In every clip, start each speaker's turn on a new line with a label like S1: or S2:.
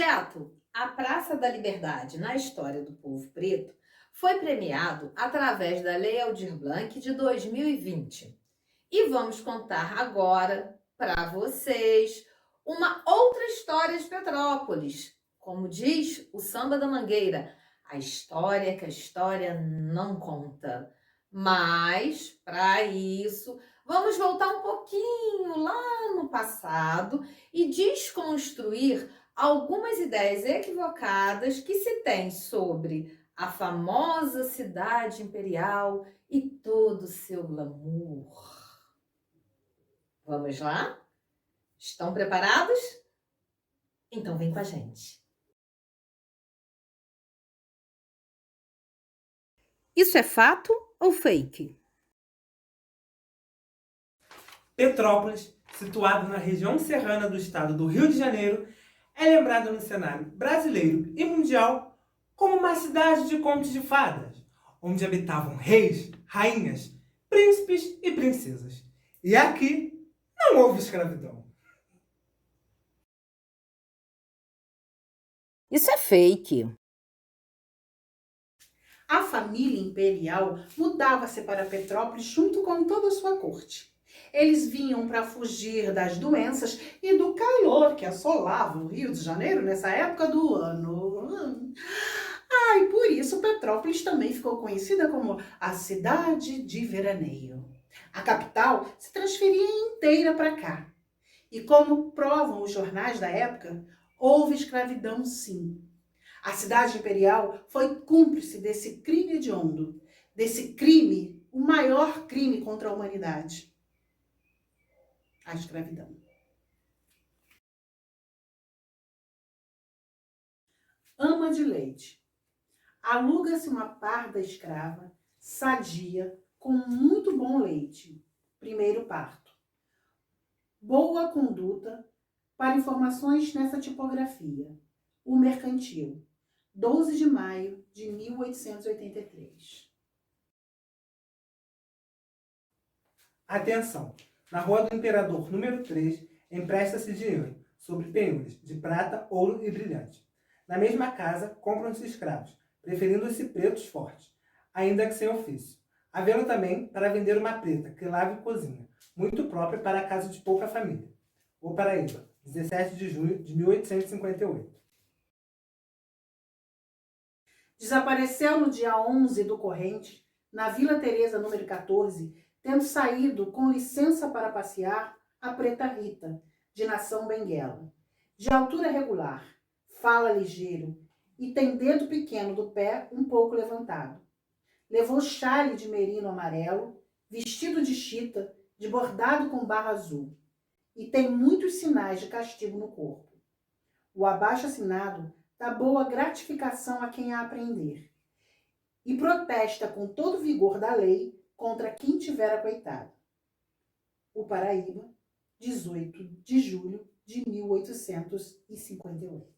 S1: projeto A Praça da Liberdade na História do Povo Preto foi premiado através da Lei Aldir Blanc de 2020. E vamos contar agora para vocês uma outra história de Petrópolis. Como diz o Samba da Mangueira, a história que a história não conta. Mas, para isso, vamos voltar um pouquinho lá no passado e desconstruir algumas ideias equivocadas que se tem sobre a famosa cidade imperial e todo o seu glamour. Vamos lá? Estão preparados? Então vem com a gente. Isso é fato ou fake?
S2: Petrópolis, situado na região serrana do estado do Rio de Janeiro, é lembrada no cenário brasileiro e mundial como uma cidade de contos de fadas, onde habitavam reis, rainhas, príncipes e princesas. E aqui não houve escravidão.
S1: Isso é fake.
S3: A família imperial mudava-se para Petrópolis junto com toda a sua corte. Eles vinham para fugir das doenças e do calor que assolava o Rio de Janeiro nessa época do ano. E por isso Petrópolis também ficou conhecida como a cidade de veraneio. A capital se transferia inteira para cá. E como provam os jornais da época, houve escravidão sim. A cidade imperial foi cúmplice desse crime hediondo, desse crime, o maior crime contra a humanidade, a escravidão. Ama de leite. Aluga-se uma parda escrava, sadia, com muito bom leite. Primeiro parto. Boa conduta. Para informações nessa tipografia. O Mercantil. 12 de maio de 1883.
S2: Atenção! Na Rua do Imperador, número 3, empresta-se dinheiro, sobre penhores, de prata, ouro e brilhante. Na mesma casa, compram-se escravos, preferindo-se pretos fortes, ainda que sem ofício. Havendo também para vender uma preta, que lava e cozinha, muito própria para a casa de pouca família. O Paraíba, 17 de junho de 1858.
S3: Desapareceu no dia 11 do corrente, na Vila Teresa, número 14, tendo saído com licença para passear a preta Rita, de nação benguela. De altura regular, fala ligeiro e tem dedo pequeno do pé um pouco levantado. Levou chale de merino amarelo, vestido de chita, de bordado com barra azul. E tem muitos sinais de castigo no corpo. O abaixo-assinado dá boa gratificação a quem a apreender. E protesta com todo o vigor da lei contra quem tiver acoitado. O Paraíba, 18 de julho de 1858.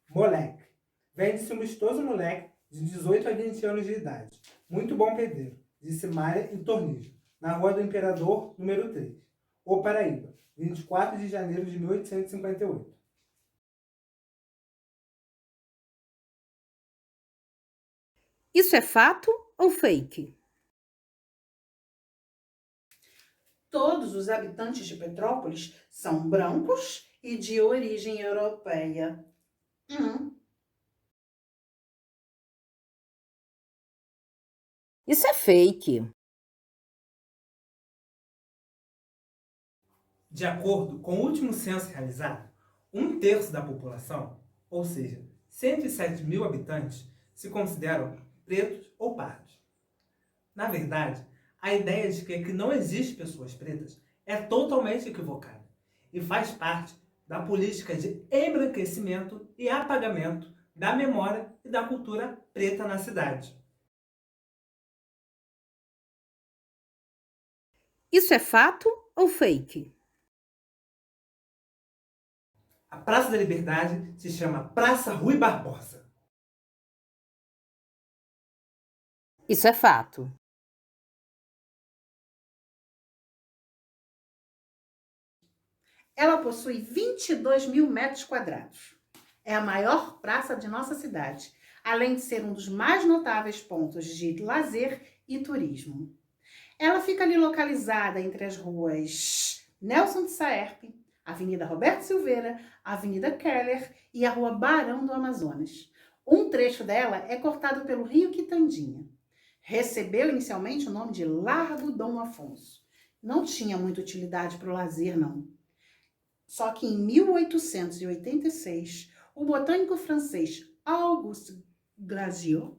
S2: Moleque. Vende-se um vistoso moleque de 18 a 20 anos de idade. Muito bom pedreiro, disse malha e tornijo, na Rua do Imperador, número 3. O Paraíba, 24 de janeiro de 1858.
S1: Isso é fato ou fake?
S3: Todos os habitantes de Petrópolis são brancos e de origem europeia.
S1: Isso é fake.
S2: De acordo com o último censo realizado, 1/3 da população, ou seja, 107 mil habitantes, se consideram pretos ou pardos. Na verdade, a ideia de que aqui não existe pessoas pretas é totalmente equivocada e faz parte da política de embranquecimento e apagamento da memória e da cultura preta na cidade.
S1: Isso é fato ou fake?
S2: A Praça da Liberdade se chama Praça Rui Barbosa.
S1: Isso é fato.
S3: Ela possui 22 mil metros quadrados. É a maior praça de nossa cidade, além de ser um dos mais notáveis pontos de lazer e turismo. Ela fica ali localizada entre as ruas Nelson de Saerpe, Avenida Roberto Silveira, Avenida Keller e a Rua Barão do Amazonas. Um trecho dela é cortado pelo Rio Quitandinha. Recebeu inicialmente o nome de Largo Dom Afonso. Não tinha muita utilidade para o lazer, não. Só que em 1886, o botânico francês Auguste Graziot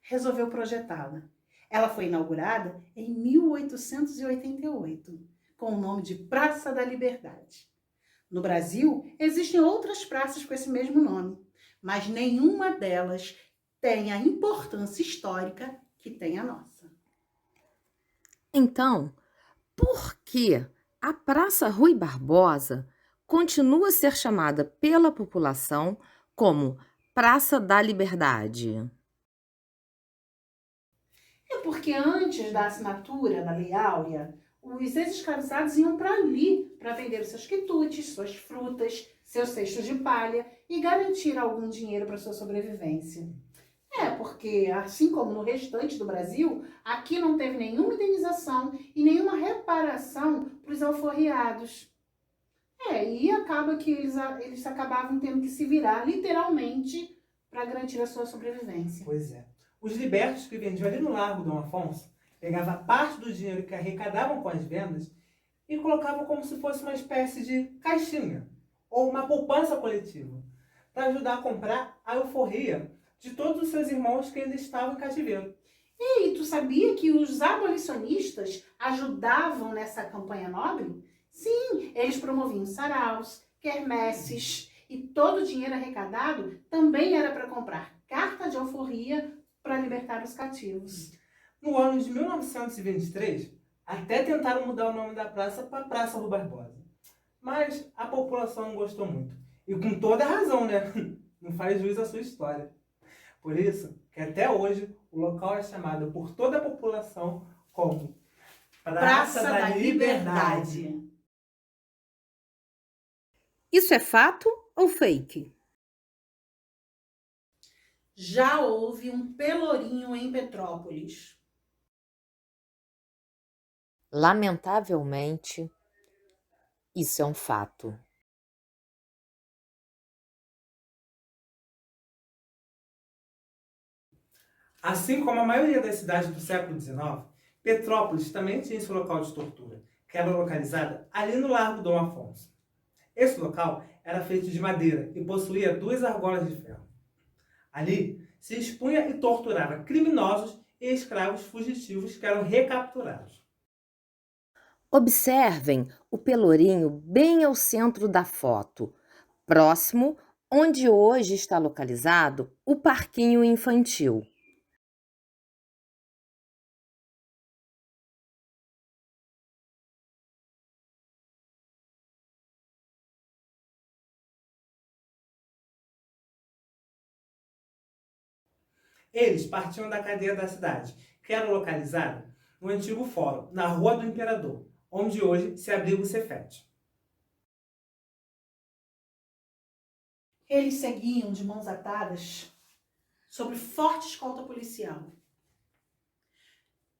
S3: resolveu projetá-la. Ela foi inaugurada em 1888, com o nome de Praça da Liberdade. No Brasil, existem outras praças com esse mesmo nome, mas nenhuma delas tem a importância histórica que tem a nossa.
S1: Então, por que a Praça Rui Barbosa continua a ser chamada pela população como Praça da Liberdade?
S3: É porque antes da assinatura da Lei Áurea, os ex-escravizados iam para ali para vender seus quitutes, suas frutas, seus cestos de palha e garantir algum dinheiro para sua sobrevivência. Porque assim como no restante do Brasil, aqui não teve nenhuma indenização e nenhuma reparação para os alforriados. E acaba que eles acabavam tendo que se virar literalmente para garantir a sua sobrevivência.
S2: Pois é. Os libertos que vendiam ali no Largo Dom Afonso pegavam parte do dinheiro que arrecadavam com as vendas e colocavam como se fosse uma espécie de caixinha ou uma poupança coletiva para ajudar a comprar a alforria de todos os seus irmãos que ainda estavam em cativeiro.
S3: E tu sabia que os abolicionistas ajudavam nessa campanha nobre? Sim, eles promoviam saraus, quermesses e todo o dinheiro arrecadado também era para comprar carta de alforria para libertar os cativos.
S2: No ano de 1923, até tentaram mudar o nome da praça para Praça Rui Barbosa. Mas a população não gostou muito. E com toda razão, né? Não faz jus à sua história. Por isso que até hoje o local é chamado por toda a população como Praça da Liberdade.
S1: Isso é fato ou fake?
S3: Já houve um pelourinho em Petrópolis.
S1: Lamentavelmente, isso é um fato.
S2: Assim como a maioria das cidades do século XIX, Petrópolis também tinha esse local de tortura, que era localizada ali no Largo Dom Afonso. Esse local era feito de madeira e possuía 2 argolas de ferro. Ali se expunha e torturava criminosos e escravos fugitivos que eram recapturados.
S1: Observem o pelourinho bem ao centro da foto, próximo onde hoje está localizado o parquinho infantil.
S2: Eles partiam da cadeia da cidade, que era localizada no antigo fórum, na Rua do Imperador, onde hoje se abriga o Cefet.
S3: Eles seguiam de mãos atadas, sob forte escolta policial.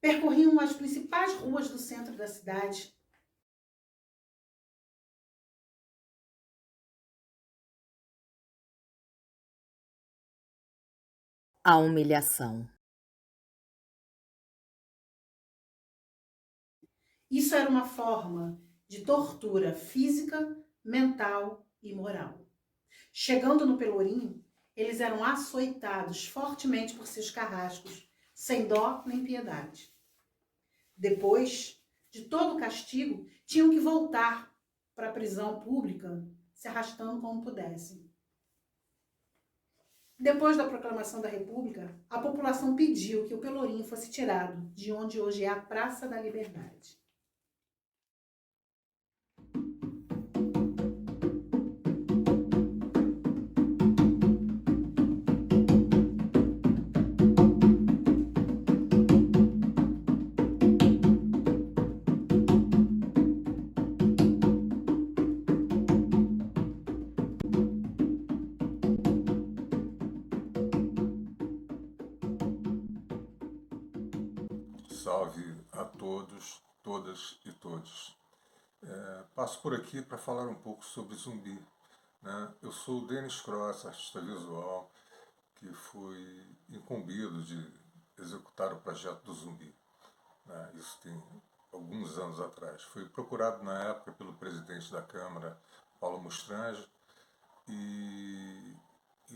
S3: Percorriam as principais ruas do centro da cidade.
S1: A humilhação.
S3: Isso era uma forma de tortura física, mental e moral. Chegando no pelourinho, eles eram açoitados fortemente por seus carrascos, sem dó nem piedade. Depois de todo o castigo, tinham que voltar para a prisão pública, se arrastando como pudessem. Depois da proclamação da República, a população pediu que o pelourinho fosse tirado de onde hoje é a Praça da Liberdade.
S4: salve a todos, todas e todos. Passo por aqui para falar um pouco sobre Zumbi, né? Eu sou o Denis Cross, artista visual, que fui incumbido de executar o projeto do Zumbi, né? Isso tem alguns anos atrás. Fui procurado na época pelo presidente da Câmara, Paulo Mostrange, e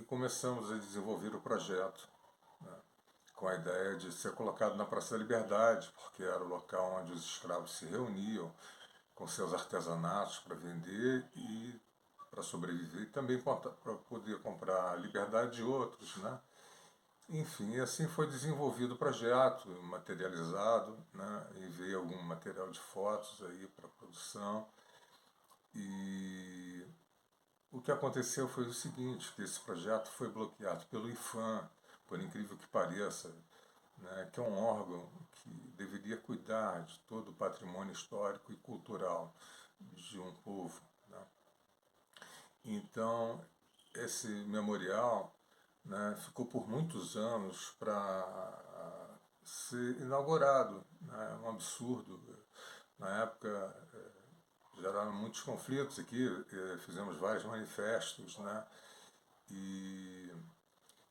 S4: começamos a desenvolver o projeto, né, com a ideia de ser colocado na Praça da Liberdade, porque era o local onde os escravos se reuniam com seus artesanatos para vender e para sobreviver, e também para poder comprar a liberdade de outros, né? Enfim, assim foi desenvolvido o projeto, materializado, né? Enviei algum material de fotos aí para produção, e o que aconteceu foi o seguinte, que esse projeto foi bloqueado pelo IPHAN, por incrível que pareça, né, que é um órgão que deveria cuidar de todo o patrimônio histórico e cultural de um povo, né? Então, esse memorial, né, ficou por muitos anos para ser inaugurado, né? Um absurdo. Na época, geraram muitos conflitos aqui, fizemos vários manifestos, né? E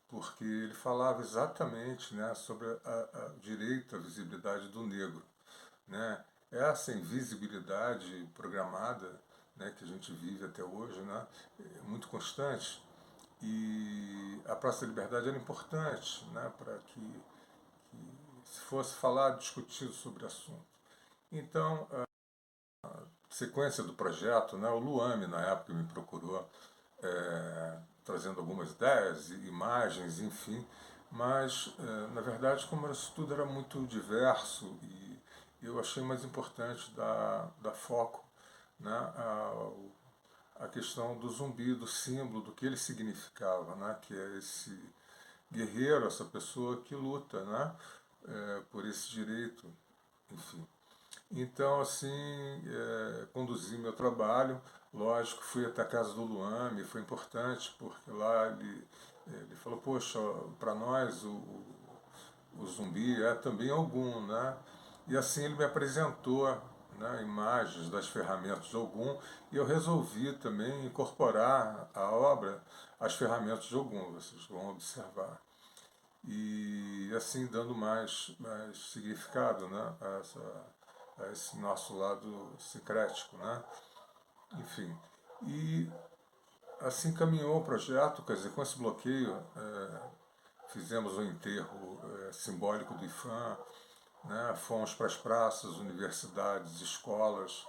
S4: porque ele falava exatamente, né, sobre o direito à visibilidade do negro, né? Essa invisibilidade programada, né, que a gente vive até hoje, né, é muito constante, e a Praça da Liberdade era importante, né, para que se fosse falar, discutir sobre o assunto. Então, sequência do projeto, né, o Luame, na época, me procurou, trazendo algumas ideias, imagens, enfim, mas, na verdade, como isso tudo era muito diverso, e eu achei mais importante dar foco, né, a questão do zumbi, do símbolo, do que ele significava, né, que é esse guerreiro, essa pessoa que luta, né, por esse direito, enfim. Então, assim, conduzi meu trabalho, lógico, fui até a casa do Luame, foi importante, porque lá ele falou, poxa, para nós o zumbi é também Ogum, né? E assim ele me apresentou, né, imagens das ferramentas de Ogum, e eu resolvi também incorporar à obra as ferramentas de Ogum, vocês vão observar. E assim dando mais significado, né, a esse nosso lado sincrético, né? Enfim, e assim caminhou o projeto, quer dizer, com esse bloqueio, fizemos o enterro simbólico do IPHAN, né? Fomos para as praças, universidades, escolas,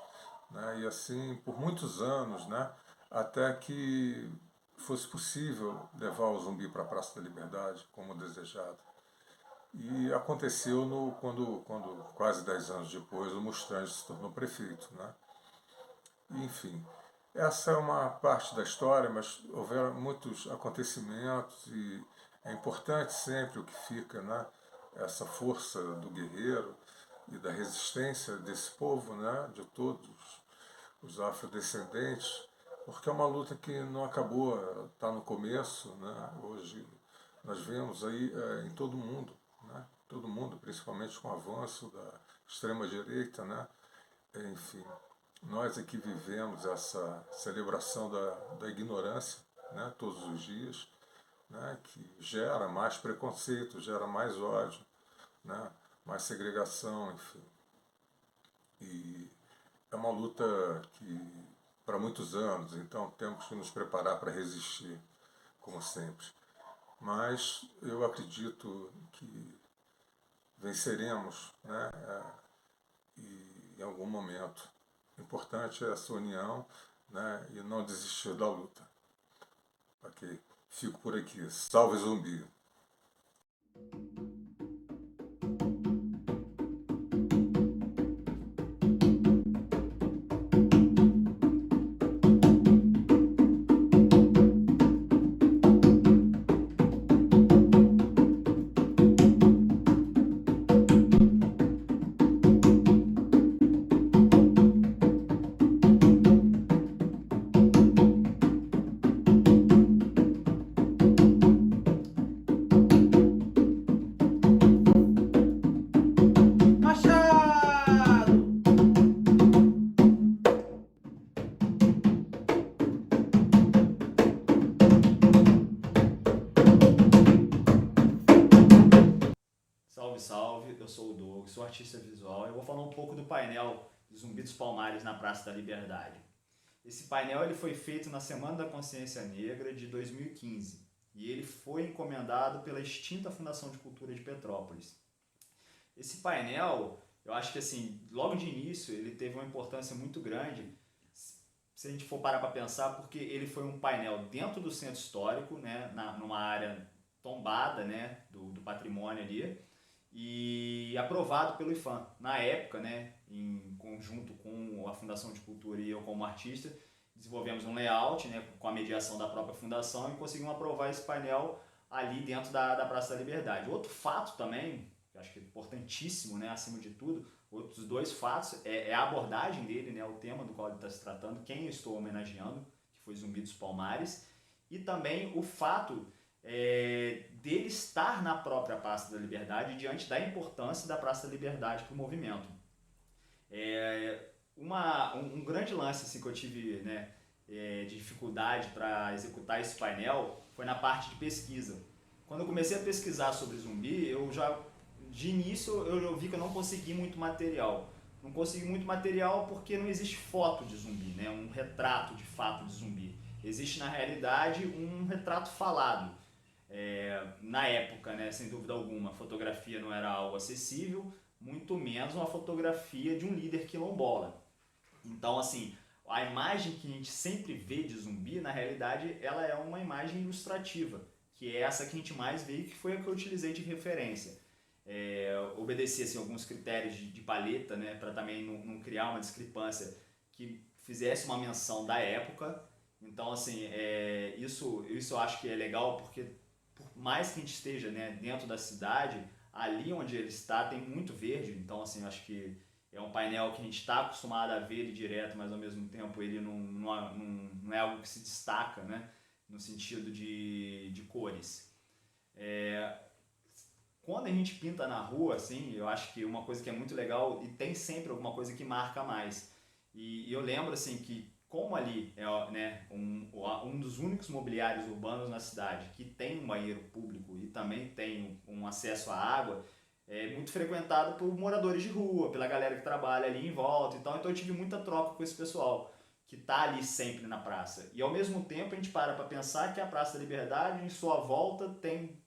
S4: né? E assim por muitos anos, né? Até que fosse possível levar o Zumbi para a Praça da Liberdade, como desejado. E aconteceu quando quase 10 anos depois, o Mostrange se tornou prefeito, né? Enfim, essa é uma parte da história, mas houveram muitos acontecimentos e é importante sempre o que fica, né? Essa força do guerreiro e da resistência desse povo, né? De todos os afrodescendentes, porque é uma luta que não acabou, está no começo, né? Hoje nós vemos aí em todo mundo, né? Todo mundo, principalmente com o avanço da extrema-direita, né? Enfim, nós aqui vivemos essa celebração da ignorância, né? Todos os dias, né? Que gera mais preconceito, gera mais ódio, né? Mais segregação, enfim. E é uma luta que para muitos anos, então temos que nos preparar para resistir, como sempre. Mas eu acredito que venceremos, né? E em algum momento. O importante é essa união, né? E não desistir da luta. Ok? Fico por aqui. Salve Zumbi!
S5: Salve, salve, eu sou o Doug, sou artista visual e eu vou falar um pouco do painel Zumbi dos Palmares na Praça da Liberdade. Esse painel ele foi feito na Semana da Consciência Negra de 2015 e ele foi encomendado pela extinta Fundação de Cultura de Petrópolis. Esse painel, eu acho que assim, logo de início ele teve uma importância muito grande, se a gente for parar para pensar, porque ele foi um painel dentro do centro histórico, né, numa área tombada, né, do patrimônio ali, e aprovado pelo IPHAN. Na época, né, em conjunto com a Fundação de Cultura e eu como artista, desenvolvemos um layout, né, com a mediação da própria fundação e conseguimos aprovar esse painel ali dentro da Praça da Liberdade. Outro fato também, que eu acho que é importantíssimo, né, acima de tudo, outros dois fatos, é a abordagem dele, né, o tema do qual ele está se tratando, quem eu estou homenageando, que foi Zumbi dos Palmares, e também o fato dele estar na própria Praça da Liberdade diante da importância da Praça da Liberdade para o movimento. Um grande lance assim, que eu tive, né, de dificuldade para executar esse painel foi na parte de pesquisa. Quando eu comecei a pesquisar sobre zumbi, de início eu vi que eu não consegui muito material. Não consegui muito material porque não existe foto de zumbi, né? Um retrato de fato de zumbi. Existe na realidade um retrato falado. Na época, né, sem dúvida alguma, a fotografia não era algo acessível, muito menos uma fotografia de um líder quilombola. Então, assim, a imagem que a gente sempre vê de zumbi, na realidade, ela é uma imagem ilustrativa, que é essa que a gente mais vê e que foi a que eu utilizei de referência. Obedecer assim, alguns critérios de paleta, né, para também não criar uma discrepância que fizesse uma menção da época. Então, assim, isso eu acho que é legal porque, por mais que a gente esteja, né, dentro da cidade, ali onde ele está tem muito verde. Então, assim, eu acho que é um painel que a gente está acostumado a ver ele direto, mas ao mesmo tempo ele não é algo que se destaca, né, no sentido de cores. Quando a gente pinta na rua, assim, eu acho que uma coisa que é muito legal e tem sempre alguma coisa que marca mais. E eu lembro assim que como ali é, né, um dos únicos mobiliários urbanos na cidade que tem um banheiro público e também tem um acesso à água, é muito frequentado por moradores de rua, pela galera que trabalha ali em volta e tal. Então eu tive muita troca com esse pessoal que está ali sempre na praça. E ao mesmo tempo a gente para pensar que a Praça da Liberdade, em sua volta, tem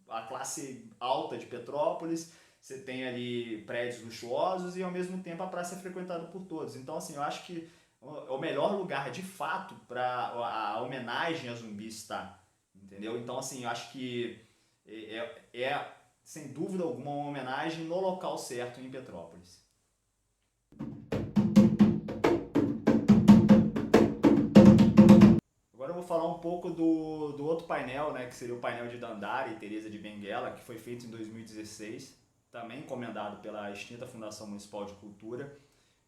S5: a classe alta de Petrópolis, você tem ali prédios luxuosos e ao mesmo tempo a praça é frequentada por todos. Então, assim, eu acho que o melhor lugar de fato para a homenagem a zumbi está, entendeu? Então, assim, eu acho que sem dúvida alguma uma homenagem no local certo em Petrópolis. Agora eu vou falar um pouco do outro painel, né, que seria o painel de Dandara e Teresa de Benguela, que foi feito em 2016, também encomendado pela extinta Fundação Municipal de Cultura.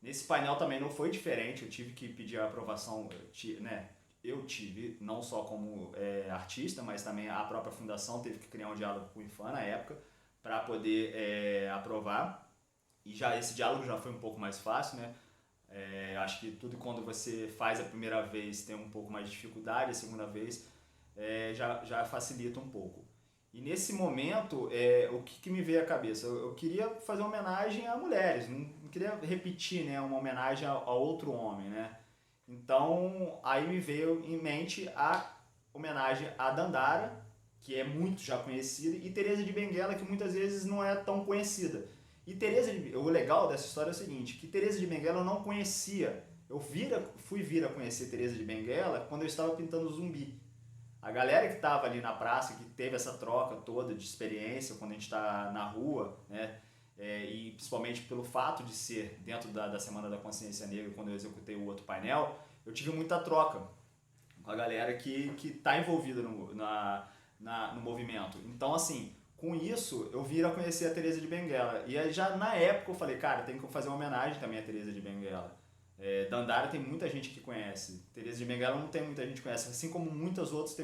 S5: Nesse painel também não foi diferente, eu tive que pedir a aprovação, né, eu tive, não só como artista, mas também a própria fundação teve que criar um diálogo com o IPHAN na época para poder aprovar. E já esse diálogo já foi um pouco mais fácil, né? Acho que tudo quando você faz a primeira vez tem um pouco mais de dificuldade, a segunda vez já facilita um pouco. E nesse momento, o que me veio à cabeça? Eu queria fazer uma homenagem a mulheres, não queria repetir, né, uma homenagem a outro homem, né? Então, aí me veio em mente a homenagem a Dandara, que é muito já conhecida, e Teresa de Benguela, que muitas vezes não é tão conhecida. E o legal dessa história é o seguinte, que Teresa de Benguela eu não conhecia. Eu fui vir a conhecer Teresa de Benguela quando eu estava pintando Zumbi. A galera que estava ali na praça, que teve essa troca toda de experiência quando a gente está na rua, né? E principalmente pelo fato de ser dentro da Semana da Consciência Negra, quando eu executei o outro painel, eu tive muita troca com a galera que está envolvida no movimento. Então, assim, com isso, eu vim a conhecer a Teresa de Benguela. E aí, já na época eu falei, cara, tem que fazer uma homenagem também a Teresa de Benguela. Dandara tem muita gente que conhece. Teresa de Benguela não tem muita gente que conhece. Assim como muitas outras,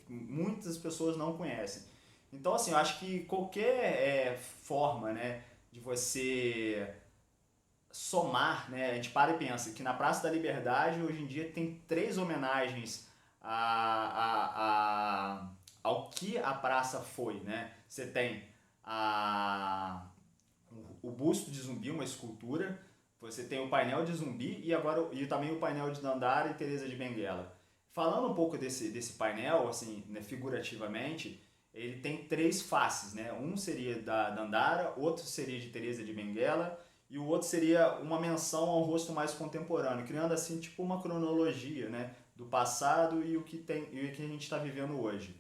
S5: muitas pessoas não conhecem. Então, assim, eu acho que qualquer forma, né, de você somar, né, a gente para e pensa que na Praça da Liberdade, hoje em dia, tem 3 homenagens ao que a praça foi, né? Você tem o busto de Zumbi, uma escultura, você tem o painel de Zumbi e também o painel de Dandara e Teresa de Benguela. Falando um pouco desse painel, assim, né, figurativamente, ele tem 3 faces, né? Um seria da Dandara, outro seria de Teresa de Benguela e o outro seria uma menção ao rosto mais contemporâneo, criando assim tipo uma cronologia, né, do passado e o que a gente está vivendo hoje.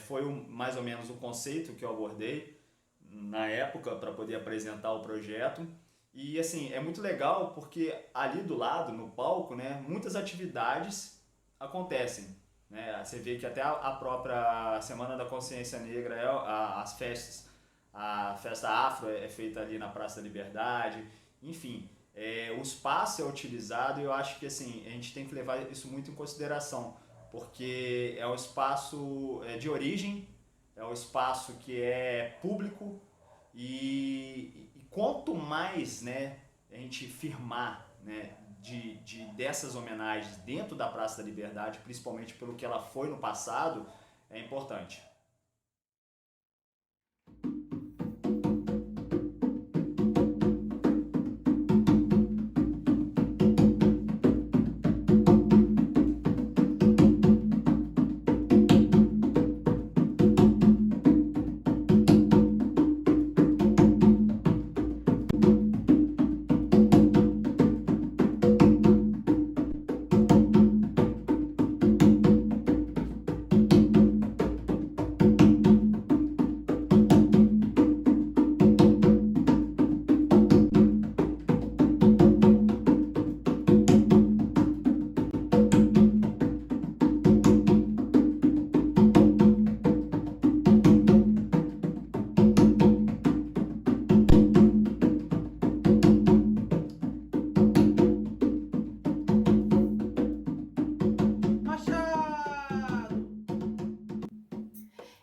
S5: Foi mais ou menos o conceito que eu abordei na época para poder apresentar o projeto. E assim, é muito legal porque ali do lado, no palco, né, muitas atividades acontecem. Né? Você vê que até a própria Semana da Consciência Negra, as festas, a festa afro é feita ali na Praça da Liberdade, enfim, o espaço é utilizado e eu acho que assim, a gente tem que levar isso muito em consideração, porque é um espaço de origem, é um espaço que é público e quanto mais, né, a gente firmar, né, dessas homenagens dentro da Praça da Liberdade, principalmente pelo que ela foi no passado, é importante.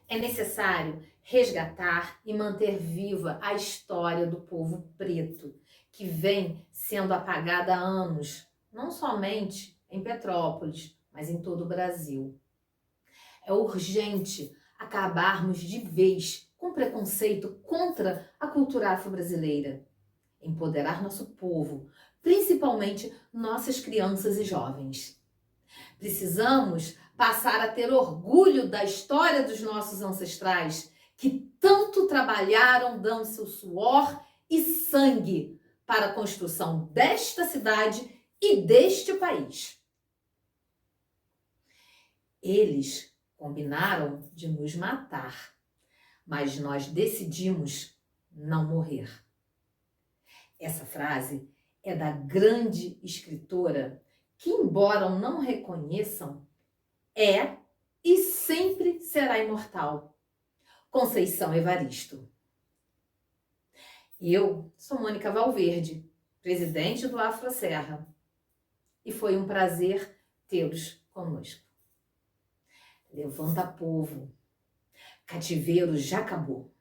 S1: É necessário resgatar e manter viva a história do povo preto, que vem sendo apagada há anos, não somente em Petrópolis, mas em todo o Brasil. É urgente acabarmos de vez com preconceito contra a cultura afro-brasileira, empoderar nosso povo, principalmente nossas crianças e jovens. Precisamos passar a ter orgulho da história dos nossos ancestrais, que tanto trabalharam dando seu suor e sangue para a construção desta cidade e deste país. Eles combinaram de nos matar, mas nós decidimos não morrer. Essa frase é da grande escritora que, embora não reconheçam, é e sempre será imortal, Conceição Evaristo. Eu sou Mônica Valverde, presidente do Afroserra, e foi um prazer tê-los conosco. Levanta, povo, cativeiro já acabou.